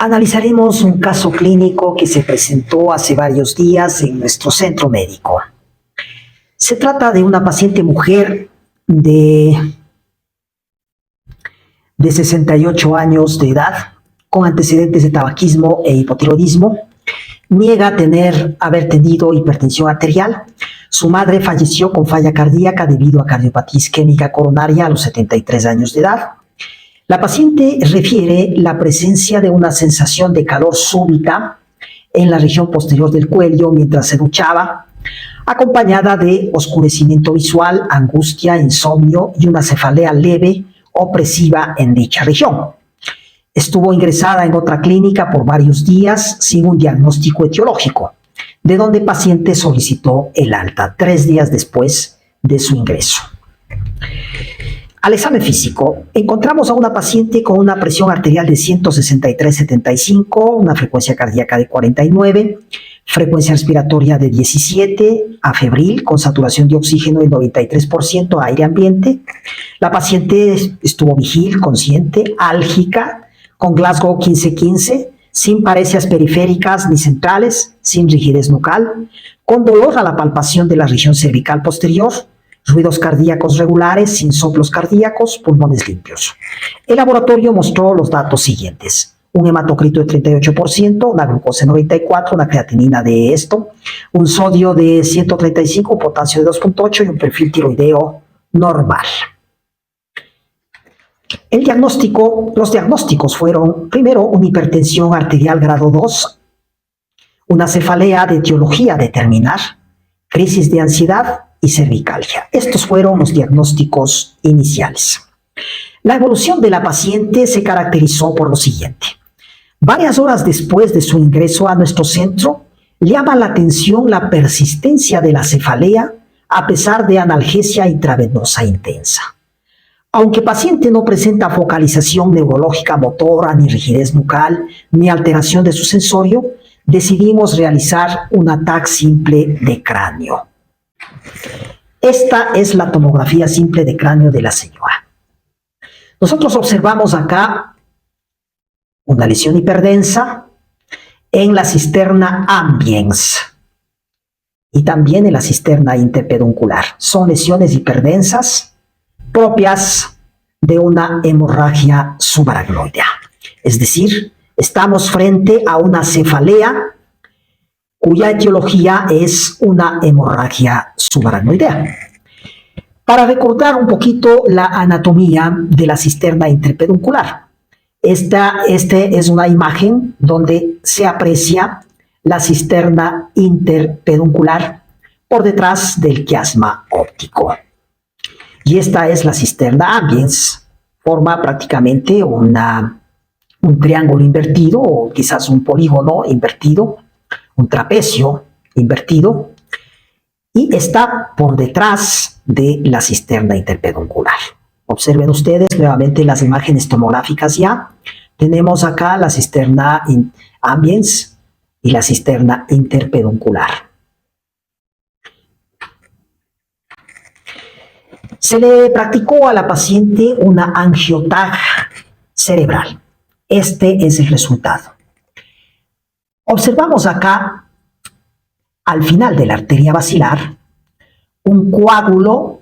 Analizaremos un caso clínico que se presentó hace varios días en nuestro centro médico. Se trata de una paciente mujer de 68 años de edad, con antecedentes de tabaquismo e hipotiroidismo. Niega haber tenido hipertensión arterial. Su madre falleció con falla cardíaca debido a cardiopatía isquémica coronaria a los 73 años de edad. La paciente refiere la presencia de una sensación de calor súbita en la región posterior del cuello mientras se duchaba, acompañada de oscurecimiento visual, angustia, insomnio y una cefalea leve opresiva en dicha región. Estuvo ingresada en otra clínica por varios días sin un diagnóstico etiológico, de donde el paciente solicitó el alta 3 días después de su ingreso. Al examen físico, encontramos a una paciente con una presión arterial de 163/75, una frecuencia cardíaca de 49, frecuencia respiratoria de 17, afebril, con saturación de oxígeno de 93%, aire ambiente. La paciente estuvo vigil, consciente, álgica, con Glasgow 15-15, sin paresias periféricas ni centrales, sin rigidez nucal, con dolor a la palpación de la región cervical posterior, ruidos cardíacos regulares, sin soplos cardíacos, pulmones limpios. El laboratorio mostró los datos siguientes: un hematocrito de 38%, una glucosa de 94, una creatinina de un sodio de 135, potasio de 2.8 y un perfil tiroideo normal. Los diagnósticos fueron, primero, una hipertensión arterial grado 2, una cefalea de etiología a determinar, crisis de ansiedad y cervicalgia. Estos fueron los diagnósticos iniciales. La evolución de la paciente se caracterizó por lo siguiente. Varias horas después de su ingreso a nuestro centro, llama la atención la persistencia de la cefalea a pesar de analgesia intravenosa intensa. Aunque el paciente no presenta focalización neurológica motora, ni rigidez nucal, ni alteración de su sensorio, decidimos realizar un TAC simple de cráneo. Esta es la tomografía simple de cráneo de la señora. Nosotros observamos acá una lesión hiperdensa en la cisterna ambiens y también en la cisterna interpeduncular. Son lesiones hiperdensas propias de una hemorragia subaracnoidea. Es decir, estamos frente a una cefalea cuya etiología es una hemorragia subaracnoidea. Para recordar un poquito la anatomía de la cisterna interpeduncular, esta es una imagen donde se aprecia la cisterna interpeduncular por detrás del quiasma óptico. Y esta es la cisterna ambiens. Forma prácticamente un triángulo invertido o quizás un polígono invertido, un trapecio invertido, y está por detrás de la cisterna interpeduncular. Observen ustedes nuevamente las imágenes tomográficas ya. Tenemos acá la cisterna ambiens y la cisterna interpeduncular. Se le practicó a la paciente una angio-TAC cerebral. Este es el resultado. Observamos acá, al final de la arteria basilar, un coágulo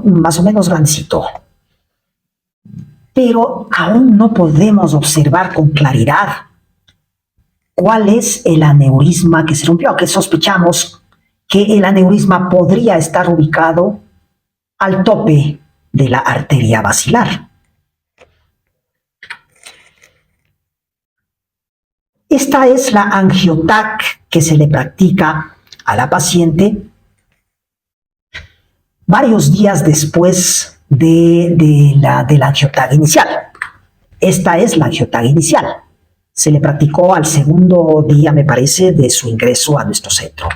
más o menos grandecito. Pero aún no podemos observar con claridad cuál es el aneurisma que se rompió, aunque sospechamos que el aneurisma podría estar ubicado al tope de la arteria basilar. Esta es la angio-TAC que se le practica a la paciente varios días después de la angio-TAC inicial. Esta es la angio-TAC inicial. Se le practicó al segundo día, me parece, de su ingreso a nuestro centro.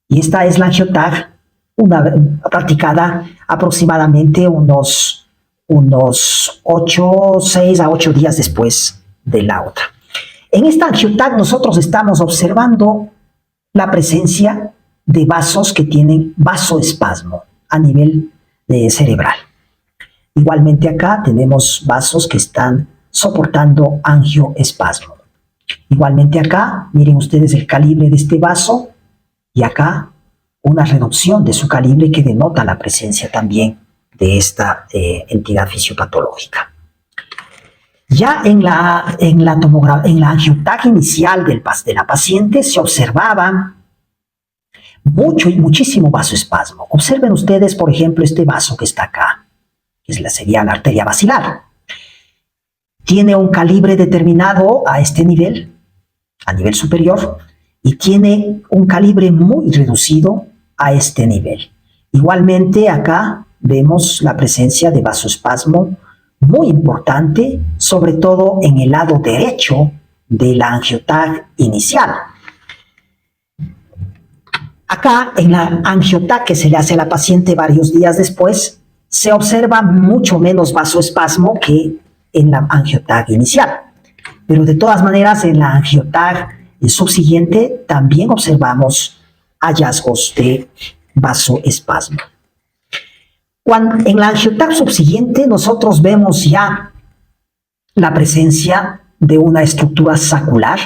Y esta es la angio-TAC practicada aproximadamente unos 6 a 8 días después de la otra. En esta angio-TAC nosotros estamos observando la presencia de vasos que tienen vasoespasmo a nivel cerebral. Igualmente acá tenemos vasos que están soportando angioespasmo. Igualmente acá, miren ustedes el calibre de este vaso y acá una reducción de su calibre que denota la presencia también de esta entidad fisiopatológica. Ya en la angioTAC inicial de la paciente se observaba muchísimo vasoespasmo. Observen ustedes, por ejemplo, este vaso que está acá, que sería la arteria basilar. Tiene un calibre determinado a este nivel, a nivel superior, y tiene un calibre muy reducido a este nivel. Igualmente acá vemos la presencia de vasoespasmo muy importante, sobre todo en el lado derecho de la angioTAC inicial. Acá, en la angioTAC que se le hace a la paciente varios días después, se observa mucho menos vasoespasmo que en la angioTAC inicial. Pero de todas maneras, en la angioTAC subsiguiente también observamos hallazgos de vasoespasmo. En la angioTAC subsiguiente nosotros vemos ya la presencia de una estructura sacular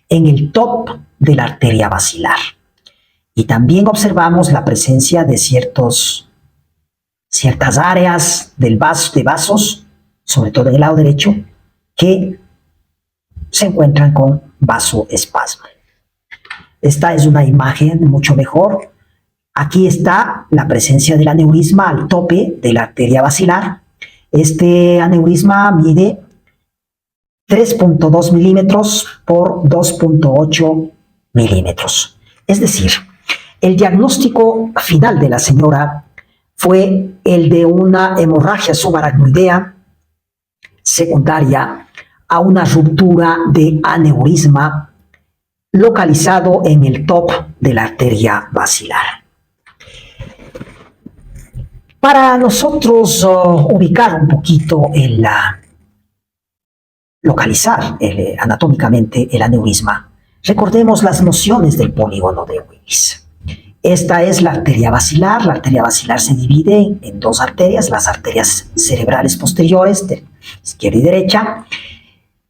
en el top de la arteria basilar. Y también observamos la presencia de ciertas áreas de vasos, sobre todo en el lado derecho, que se encuentran con vasoespasmo. Esta es una imagen mucho mejor. Aquí está la presencia del aneurisma al tope de la arteria basilar. Este aneurisma mide 3.2 milímetros por 2.8 milímetros. Es decir, el diagnóstico final de la señora fue el de una hemorragia subaracnoidea secundaria a una ruptura de aneurisma localizado en el top de la arteria basilar. Para nosotros ubicar un poquito localizar anatómicamente el aneurisma, recordemos las nociones del polígono de Willis. Esta es la arteria basilar. La arteria basilar se divide en dos arterias, las arterias cerebrales posteriores, de izquierda y derecha.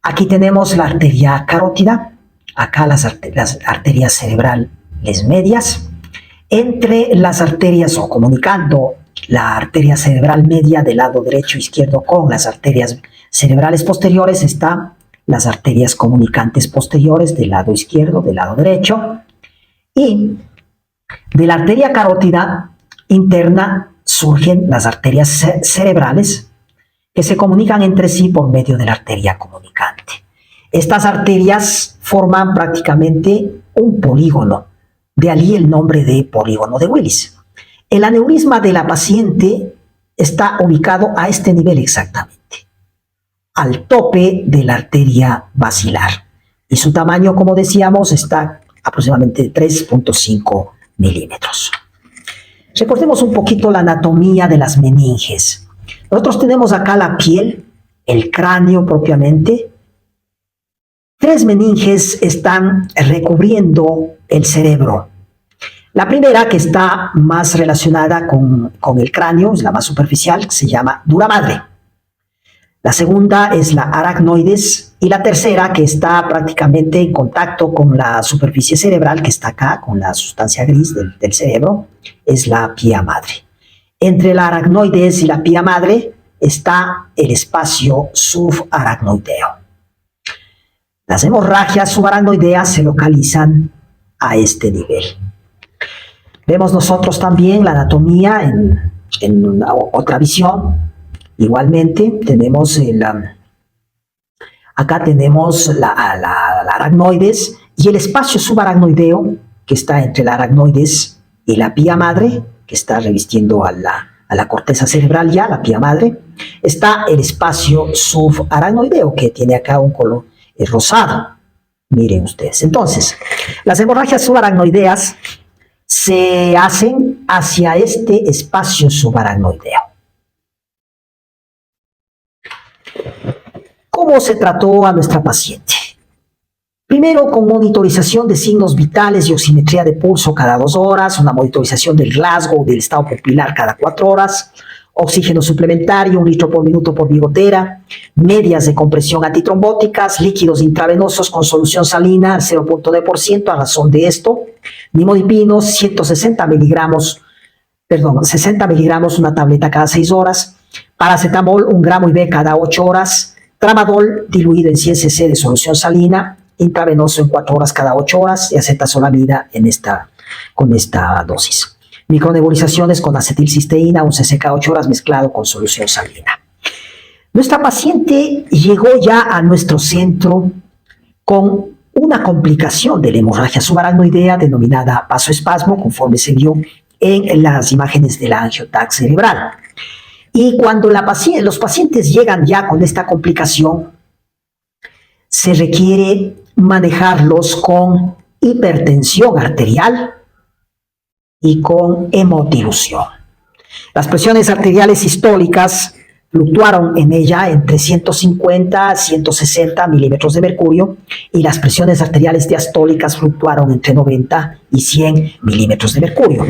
Aquí tenemos la arteria carótida, acá las arterias cerebrales medias. Entre las arterias o comunicando la arteria cerebral media del lado derecho e izquierdo con las arterias cerebrales posteriores están las arterias comunicantes posteriores del lado izquierdo, del lado derecho. Y de la arteria carótida interna surgen las arterias cerebrales que se comunican entre sí por medio de la arteria comunicante. Estas arterias forman prácticamente un polígono, de allí el nombre de polígono de Willis. El aneurisma de la paciente está ubicado a este nivel exactamente, al tope de la arteria basilar. Y su tamaño, como decíamos, está aproximadamente 3.5 milímetros. Recordemos un poquito la anatomía de las meninges. Nosotros tenemos acá la piel, el cráneo propiamente. 3 meninges están recubriendo el cerebro. La primera, que está más relacionada con el cráneo, es la más superficial, que se llama dura madre. La segunda es la aracnoides y la tercera, que está prácticamente en contacto con la superficie cerebral, que está acá, con la sustancia gris del cerebro, es la pía madre. Entre la aracnoides y la pía madre está el espacio subaracnoideo. Las hemorragias subaracnoideas se localizan a este nivel. Vemos nosotros también la anatomía en otra visión. Igualmente tenemos acá tenemos la aracnoides y el espacio subaracnoideo que está entre la aracnoides y la pía madre, que está revistiendo a la corteza cerebral ya, la pía madre. Está el espacio subaracnoideo que tiene acá un color rosado. Miren ustedes. Entonces, las hemorragias subaracnoideas se hacen hacia este espacio subaracnoideo. ¿Cómo se trató a nuestra paciente? Primero, con monitorización de signos vitales y oximetría de pulso cada 2 horas, una monitorización del Glasgow, del estado pupilar cada 4 horas, oxígeno suplementario, 1 litro por minuto por bigotera, medias de compresión antitrombóticas, líquidos intravenosos con solución salina al 0.9%. A razón de esto, nimodipino 160 miligramos, 60 miligramos, una tableta cada 6 horas, paracetamol 1 gramo IV cada 8 horas, tramadol diluido en 100 cc de solución salina, intravenoso en 4 horas cada 8 horas y acetazolamida con esta dosis. Micronebulizaciones con acetilcisteína, 1 cc cada 8 horas mezclado con solución salina. Nuestra paciente llegó ya a nuestro centro con una complicación de la hemorragia subaracnoidea denominada vasoespasmo, conforme se vio en las imágenes de la angioTAC cerebral. Y cuando los pacientes llegan ya con esta complicación, se requiere manejarlos con hipertensión arterial y con hemodilución. Las presiones arteriales sistólicas fluctuaron en ella entre 150 a 160 milímetros de mercurio y las presiones arteriales diastólicas fluctuaron entre 90 y 100 milímetros de mercurio.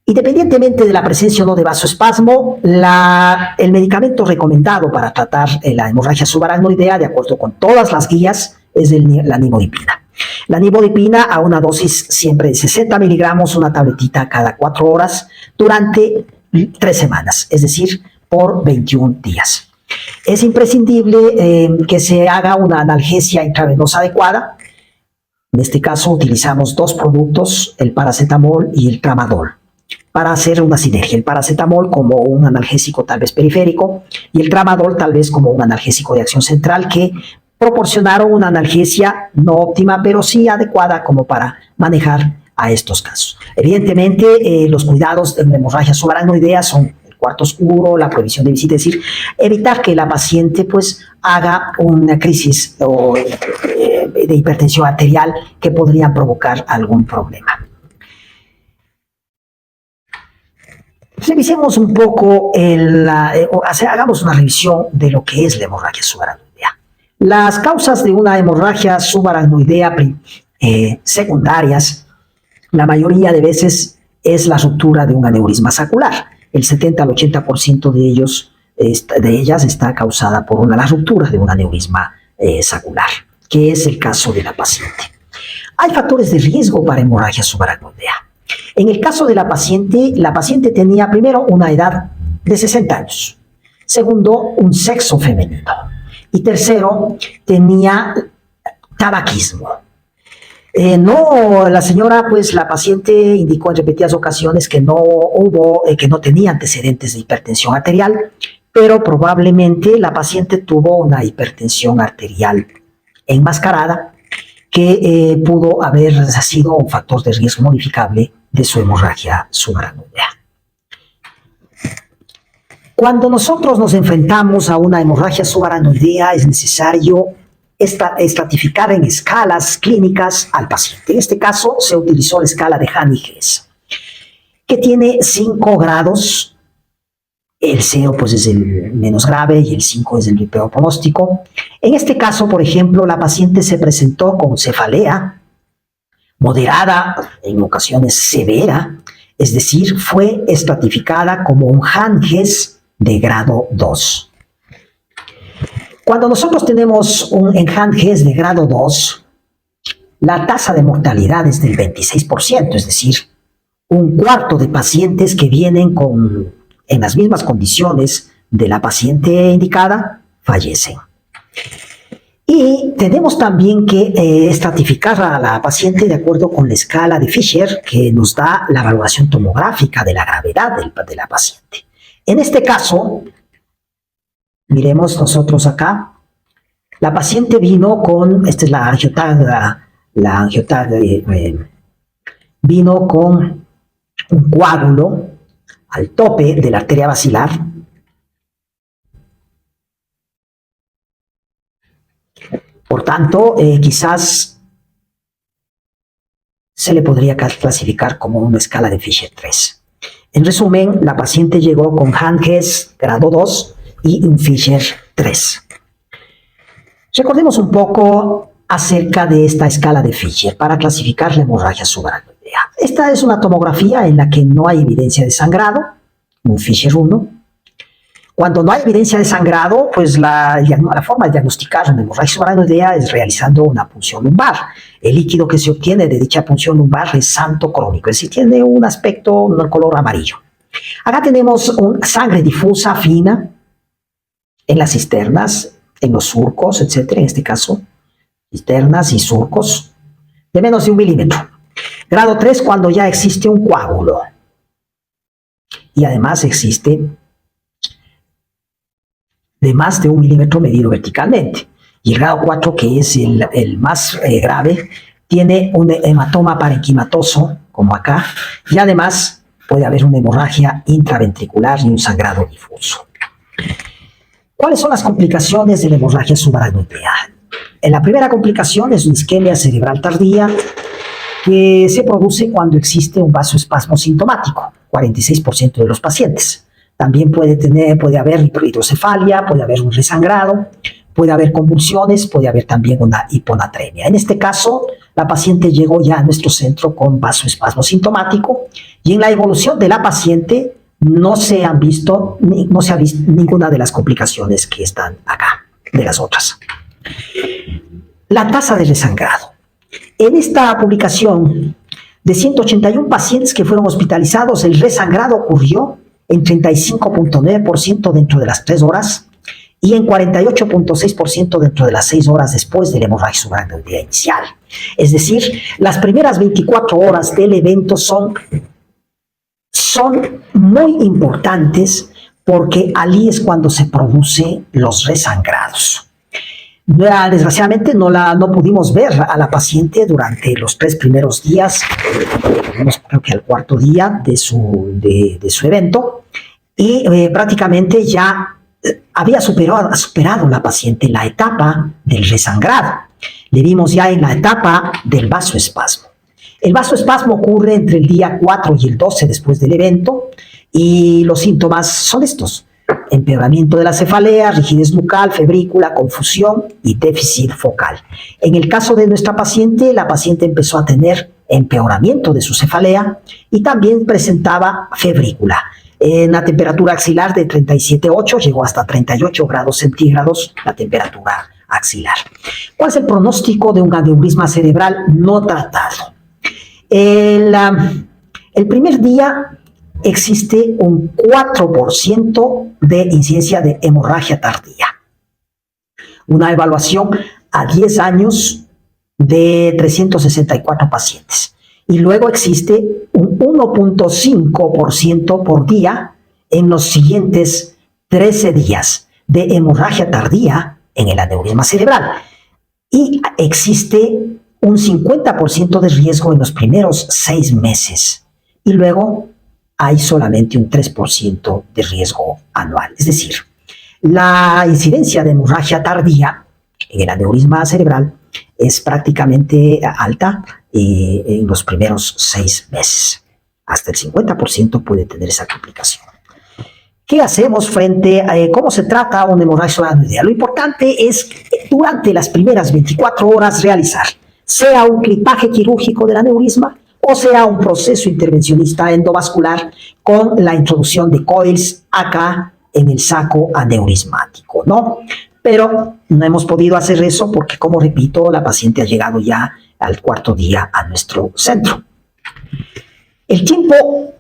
Independientemente de la presencia o no de vasoespasmo, el medicamento recomendado para tratar la hemorragia subaracnoidea, de acuerdo con todas las guías, es la nimodipina. La nimodipina a una dosis siempre de 60 miligramos, una tabletita cada 4 horas, durante 3 semanas, es decir, por 21 días. Es imprescindible que se haga una analgesia intravenosa adecuada. En este caso utilizamos 2 productos, el paracetamol y el tramadol, para hacer una sinergia. El paracetamol como un analgésico tal vez periférico y el tramadol tal vez como un analgésico de acción central, que proporcionaron una analgesia no óptima, pero sí adecuada como para manejar a estos casos. Evidentemente, los cuidados de la hemorragia subaracnoidea son el cuarto oscuro, la prohibición de visita, es decir, evitar que la paciente pues haga una crisis de hipertensión arterial que podría provocar algún problema. Revisemos un poco, hagamos una revisión de lo que es la hemorragia subaracnoidea. Las causas de una hemorragia subaracnoidea secundarias, la mayoría de veces es la ruptura de un aneurisma saccular. El 70 al 80% de ellas está causada por la ruptura de un aneurisma saccular, que es el caso de la paciente. Hay factores de riesgo para hemorragia subaracnoidea. En el caso de la paciente tenía primero una edad de 60 años, segundo, un sexo femenino y tercero, tenía tabaquismo. La paciente indicó en repetidas ocasiones que no tenía antecedentes de hipertensión arterial, pero probablemente la paciente tuvo una hipertensión arterial enmascarada que pudo haber sido un factor de riesgo modificable de su hemorragia subaracnoidea. Cuando nosotros nos enfrentamos a una hemorragia subaracnoidea, es necesario estratificar en escalas clínicas al paciente. En este caso se utilizó la escala de Haney-Hess, que tiene 5 grados. El 0 pues es el menos grave y el 5 es el peor pronóstico. En este caso, por ejemplo, la paciente se presentó con cefalea moderada, en ocasiones severa, es decir, fue estratificada como un Haney-Hess de grado 2. Cuando nosotros tenemos un Haney-Hess de grado 2, la tasa de mortalidad es del 26%, es decir, un cuarto de pacientes que vienen en las mismas condiciones de la paciente indicada fallecen. Y tenemos también que estratificar a la paciente de acuerdo con la escala de Fisher, que nos da la valoración tomográfica de la gravedad de la paciente. En este caso, miremos nosotros acá, la paciente vino con, esta es la angioTAC, vino con un coágulo al tope de la arteria basilar. Por tanto, quizás se le podría clasificar como una escala de Fisher 3. En resumen, la paciente llegó con Haney-Hess grado 2 y un Fisher 3. Recordemos un poco acerca de esta escala de Fisher para clasificar la hemorragia subaracnoidea. Esta es una tomografía en la que no hay evidencia de sangrado, un Fisher 1, Cuando no hay evidencia de sangrado, pues la forma de diagnosticar una hemorragia subaracnoidea es realizando una punción lumbar. El líquido que se obtiene de dicha punción lumbar es santo crónico, es decir, tiene un aspecto, un color amarillo. Acá tenemos sangre difusa, fina, en las cisternas, en los surcos, etcétera. En este caso, cisternas y surcos de menos de 1 milímetro. Grado 3, cuando ya existe un coágulo. Y además existe de más de 1 milímetro medido verticalmente. Y el grado 4, que es el más grave, tiene un hematoma parenquimatoso, como acá, y además puede haber una hemorragia intraventricular y un sangrado difuso. ¿Cuáles son las complicaciones de la hemorragia subaracnoidea? La primera complicación es una isquemia cerebral tardía que se produce cuando existe un vasoespasmo sintomático, 46% de los pacientes. También puede haber hidrocefalia, puede haber un resangrado, puede haber convulsiones, puede haber también una hiponatremia. En este caso, la paciente llegó ya a nuestro centro con vasoespasmo sintomático y en la evolución de la paciente no se ha visto ninguna de las complicaciones que están acá, de las otras. La tasa de resangrado. En esta publicación, de 181 pacientes que fueron hospitalizados, el resangrado ocurrió en 35.9% dentro de las 3 horas y en 48.6% dentro de las 6 horas después de la hemorragia subaracnoidea inicial. Es decir, las primeras 24 horas del evento son muy importantes porque allí es cuando se producen los resangrados. Desgraciadamente no pudimos ver a la paciente durante los 3 primeros días, creo que al 4.º día de su evento, y prácticamente ya había superado la paciente la etapa del resangrado. Le vimos ya en la etapa del vasoespasmo. El vasoespasmo ocurre entre el día 4 y el 12 después del evento y los síntomas son estos: empeoramiento de la cefalea, rigidez bucal, febrícula, confusión y déficit focal. En el caso de nuestra paciente, la paciente empezó a tener empeoramiento de su cefalea y también presentaba febrícula. En la temperatura axilar de 37.8 llegó hasta 38 grados centígrados la temperatura axilar. ¿Cuál es el pronóstico de un aneurisma cerebral no tratado? El primer día existe un 4% de incidencia de hemorragia tardía. Una evaluación a 10 años de 364 pacientes. Y luego existe un 1.5% por día en los siguientes 13 días de hemorragia tardía en el aneurisma cerebral. Y existe un 50% de riesgo en los primeros 6 meses. Y luego hay solamente un 3% de riesgo anual. Es decir, la incidencia de hemorragia tardía en el aneurisma cerebral es prácticamente alta en los primeros 6 meses. Hasta el 50% puede tener esa complicación. ¿Qué hacemos frente a cómo se trata una hemorragia subaracnoidea? Lo importante es durante las primeras 24 horas realizar, sea un clipaje quirúrgico del aneurisma o sea un proceso intervencionista endovascular con la introducción de coils acá en el saco aneurismático, ¿no? Pero no hemos podido hacer eso porque, como repito, la paciente ha llegado ya al 4.º día a nuestro centro. El tiempo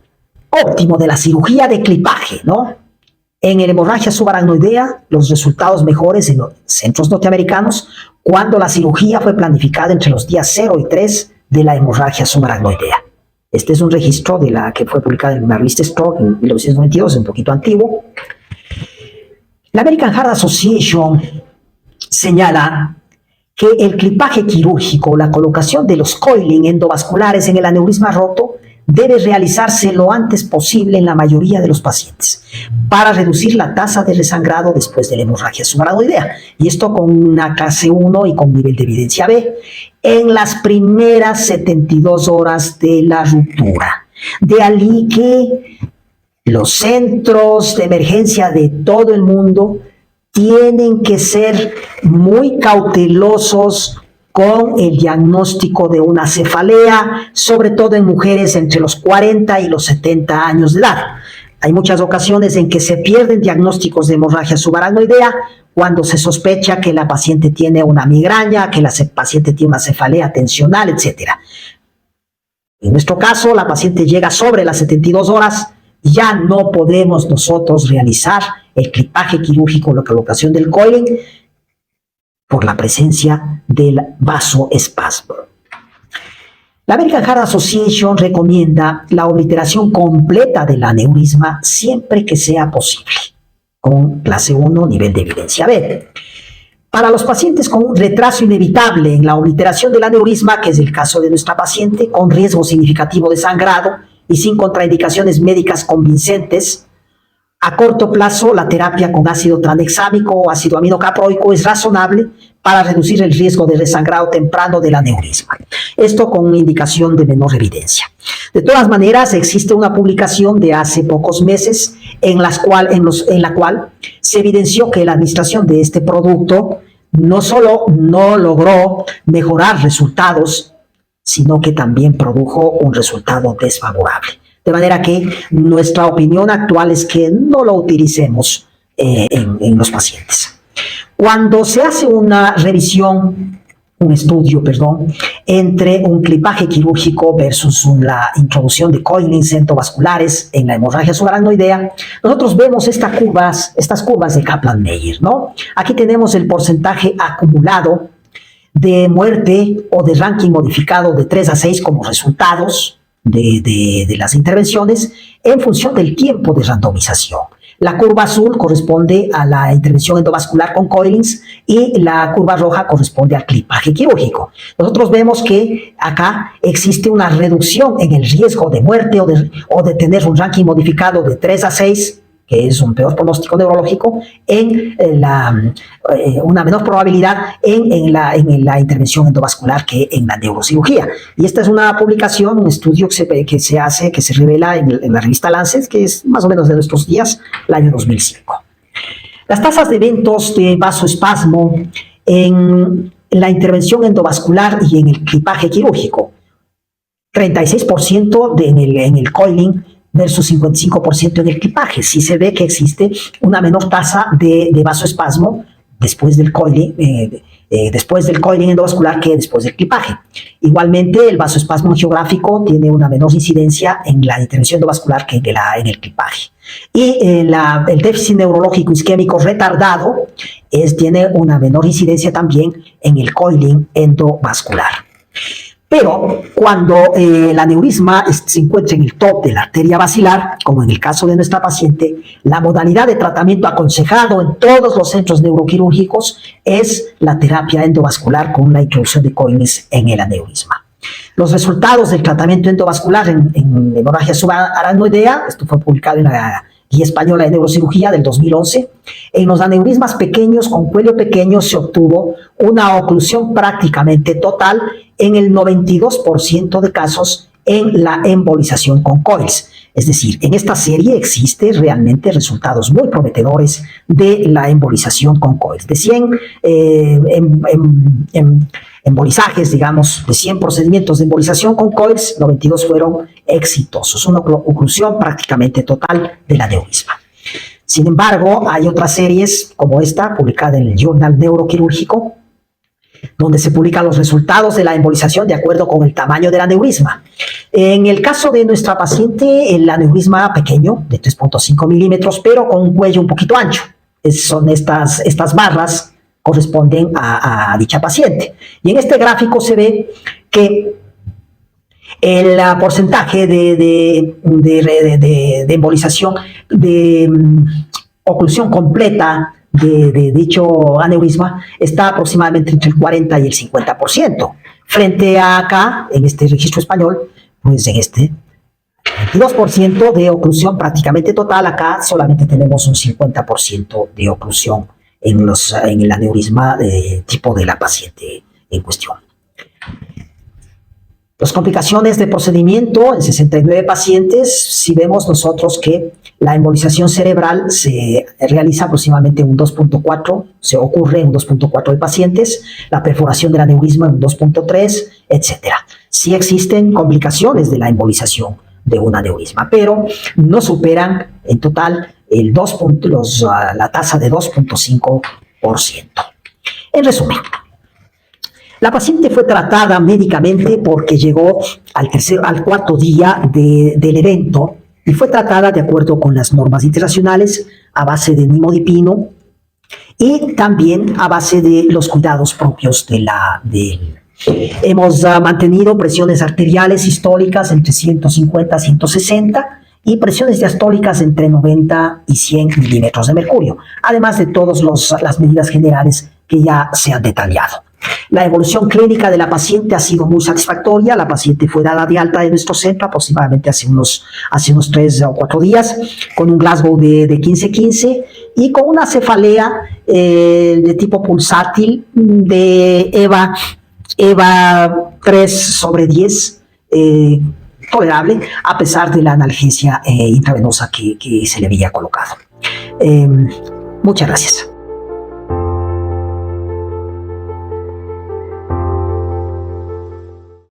óptimo de la cirugía de clipaje, ¿no? En la hemorragia subaracnoidea, los resultados mejores en los centros norteamericanos cuando la cirugía fue planificada entre los días 0 y 3 de la hemorragia subaracnoidea. Este es un registro de la que fue publicada en la revista Stroke en 1992, un poquito antiguo. La American Heart Association señala que el clipaje quirúrgico, la colocación de los coiling endovasculares en el aneurisma roto, debe realizarse lo antes posible en la mayoría de los pacientes para reducir la tasa de resangrado después de la hemorragia subaracnoidea. Y esto con una clase 1 y con nivel de evidencia B en las primeras 72 horas de la ruptura. De allí que los centros de emergencia de todo el mundo tienen que ser muy cautelosos con el diagnóstico de una cefalea, sobre todo en mujeres entre los 40 y los 70 años de edad. Hay muchas ocasiones en que se pierden diagnósticos de hemorragia subaracnoidea cuando se sospecha que la paciente tiene una migraña, que la paciente tiene una cefalea tensional, etc. En nuestro caso, la paciente llega sobre las 72 horas y ya no podemos nosotros realizar el clipaje quirúrgico, la colocación del coiling, por la presencia del vasoespasmo. La American Heart Association recomienda la obliteración completa del aneurisma siempre que sea posible, con clase 1, nivel de evidencia B. Para los pacientes con un retraso inevitable en la obliteración del aneurisma, que es el caso de nuestra paciente, con riesgo significativo de sangrado y sin contraindicaciones médicas convincentes, a corto plazo la terapia con ácido tranexámico o ácido aminocaproico es razonable para reducir el riesgo de resangrado temprano del aneurisma. Esto con indicación de menor evidencia. De todas maneras, existe una publicación de hace pocos meses en la cual se evidenció que la administración de este producto no solo no logró mejorar resultados, sino que también produjo un resultado desfavorable. De manera que nuestra opinión actual es que no lo utilicemos en los pacientes. Cuando se hace una revisión, un estudio, entre un clipaje quirúrgico versus la introducción de coilings endovasculares en la hemorragia subaracnoidea, nosotros vemos estas curvas de Kaplan-Meier, ¿no? Aquí tenemos el porcentaje acumulado de muerte o de ranking modificado de 3 a 6 como resultados de las intervenciones en función del tiempo de randomización. La curva azul corresponde a la intervención endovascular con coilings y la curva roja corresponde al clipaje quirúrgico. Nosotros vemos que acá existe una reducción en el riesgo de muerte o de tener un ranking modificado de 3 a 6, que es un peor pronóstico neurológico, en una menor probabilidad en la intervención endovascular que en la neurocirugía. Y esta es una publicación, un estudio que se revela en la revista Lancet, que es más o menos de nuestros días, el año 2005. Las tasas de eventos de vasoespasmo en la intervención endovascular y en el clipaje quirúrgico: 36% en el coiling versus 55% en el clipaje. Sí se ve que existe una menor tasa de vasoespasmo después del coiling endovascular que después del clipaje. Igualmente, el vasoespasmo geográfico tiene una menor incidencia en la intervención endovascular que en el clipaje. Y el déficit neurológico isquémico retardado tiene una menor incidencia también en el coiling endovascular. Pero cuando el aneurisma se encuentra en el top de la arteria basilar, como en el caso de nuestra paciente, la modalidad de tratamiento aconsejado en todos los centros neuroquirúrgicos es la terapia endovascular con la introducción de coilings en el aneurisma. Los resultados del tratamiento endovascular en hemorragia subaracnoidea, esto fue publicado en la Guía Española de Neurocirugía del 2011, en los aneurismas pequeños con cuello pequeño se obtuvo una oclusión prácticamente total en el 92% de casos en la embolización con coils. Es decir, en esta serie existe realmente resultados muy prometedores de la embolización con coils. De 100 embolizajes, digamos, de 100 procedimientos de embolización con coils, 92 fueron exitosos, una oclusión prácticamente total del aneurisma. Sin embargo, hay otras series como esta, publicada en el Journal Neuroquirúrgico, donde se publican los resultados de la embolización de acuerdo con el tamaño del aneurisma. En el caso de nuestra paciente, el aneurisma pequeño, de 3.5 milímetros, pero con un cuello un poquito ancho. Son estas barras corresponden a dicha paciente. Y en este gráfico se ve que el porcentaje de embolización, de oclusión completa de dicho aneurisma está aproximadamente entre el 40 y el 50%. Frente a acá, en este registro español, pues en este 22% de oclusión prácticamente total. Acá solamente tenemos un 50% de oclusión en el aneurisma de tipo de la paciente en cuestión. Las complicaciones de procedimiento en 69 pacientes, si vemos nosotros que la embolización cerebral se realiza aproximadamente en un 2.4, se ocurre en un 2.4 de pacientes, la perforación del aneurisma en un 2.3, etc. Sí existen complicaciones de la embolización, de un aneurisma, pero no superan en total la tasa de 2.5%. En resumen, la paciente fue tratada médicamente porque llegó al cuarto día del evento y fue tratada de acuerdo con las normas internacionales a base de nimodipino y también a base de los cuidados propios Hemos mantenido presiones arteriales sistólicas entre 150 y 160 y presiones diastólicas entre 90 y 100 milímetros de mercurio, además de todas las medidas generales que ya se han detallado. La evolución clínica de la paciente ha sido muy satisfactoria. La paciente fue dada de alta de nuestro centro aproximadamente hace unos 3 o 4 días, con un Glasgow de 15-15 y con una cefalea de tipo pulsátil de EVA 3/10, tolerable, a pesar de la analgesia intravenosa que se le había colocado. Muchas gracias.